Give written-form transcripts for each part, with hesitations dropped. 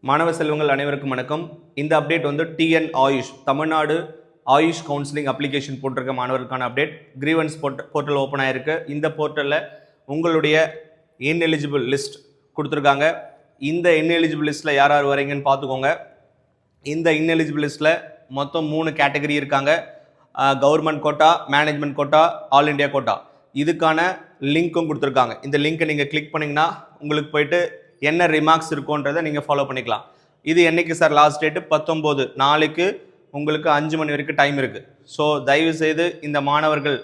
மாணவ செல்வங்கள் அனைவருக்கும் வணக்கம். இந்த அப்டேட் வந்து TN AYUSH Tamil Nadu AYUSH counselling application போட்டிருக்க மாணவருக்கான அப்டேட். கிரீவன்ஸ் போர்ட்டல் ஓப்பன் ஆயிருக்கு. இந்த போர்ட்டலில் உங்களுடைய இன்எலிஜிபிள் லிஸ்ட் கொடுத்துருக்காங்க. இந்த இன்எலிஜிபிள் லிஸ்ட்டில் யார் யார் வரீங்கன்னு பார்த்துக்கோங்க. இந்த இன்எலிஜிபிள் லிஸ்ட்டில் மொத்தம் 3 கேட்டகரி இருக்காங்க. Government quota, management quota, all India quota. இதுக்கான லிங்க்கும் கொடுத்துருக்காங்க. இந்த லிங்க்கை நீங்கள் கிளிக் பண்ணிங்கன்னா உங்களுக்கு போயிட்டு என்ன ரிமார்க்ஸ் இருக்குன்றதை நீங்கள் ஃபாலோ பண்ணிக்கலாம். இது என்னைக்கு சார் லாஸ்ட் டேட்டு? 19 நாளைக்கு உங்களுக்கு 5 மணி வரைக்கும் டைம் இருக்குது. ஸோ தயவுசெய்து இந்த மாணவர்கள்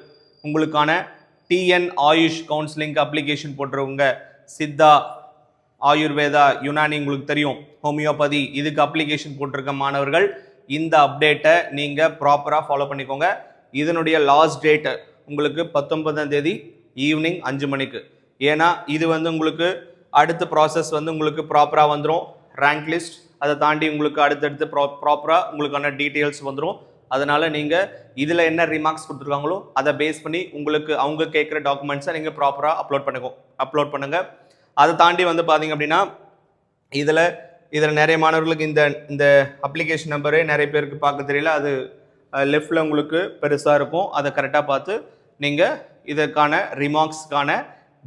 உங்களுக்கான டிஎன் ஆயுஷ் கவுன்சிலிங் அப்ளிகேஷன் போட்டுருவங்க. சித்தா, ஆயுர்வேதா, யுனானி உங்களுக்கு தெரியும், ஹோமியோபதி, இதுக்கு அப்ளிகேஷன் போட்டிருக்க மாணவர்கள் இந்த அப்டேட்டை நீங்கள் ப்ராப்பராக ஃபாலோ பண்ணிக்கோங்க. இதனுடைய லாஸ்ட் டேட்டு உங்களுக்கு 19ஆம் தேதி ஈவினிங் 5 மணிக்கு. ஏன்னா இது வந்து உங்களுக்கு அடுத்த ப்ராசஸ் வந்து உங்களுக்கு ப்ராப்பராக வந்துடும். ரேங்க் லிஸ்ட் அதை தாண்டி உங்களுக்கு அடுத்தடுத்து ப்ராப்பராக உங்களுக்கான டீட்டெயில்ஸ் வந்துடும். அதனால் நீங்கள் இதில் என்ன ரிமார்க்ஸ் கொடுத்துருக்காங்களோ அதை பேஸ் பண்ணி உங்களுக்கு அவங்க கேட்குற டாக்குமெண்ட்ஸை நீங்கள் ப்ராப்பராக அப்லோட் பண்ணுங்கள். அதை தாண்டி வந்து பார்த்தீங்க அப்படின்னா இதில் நிறைய மாணவர்களுக்கு இந்த அப்ளிகேஷன் நம்பரே நிறைய பேருக்கு பார்க்க தெரியல. அது லெஃப்டில் உங்களுக்கு பெருசாக இருக்கும். அதை கரெக்டாக பார்த்து நீங்கள் இதற்கான ரிமார்க்ஸ்க்கான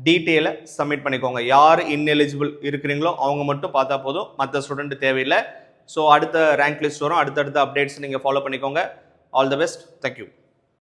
டீட்டெயிலை சப்மிட் பண்ணிக்கோங்க. யார் இன்எலிஜிபிள் இருக்கிறீங்களோ அவங்க மட்டும் பார்த்தா போதும், மற்ற ஸ்டூடெண்ட் தேவையில்லை. ஸோ அடுத்த ரேங்க் லிஸ்ட் வரும், அடுத்தடுத்த அப்டேட்ஸ் நீங்கள் ஃபாலோ பண்ணிக்கோங்க. All the best. தேங்க்யூ.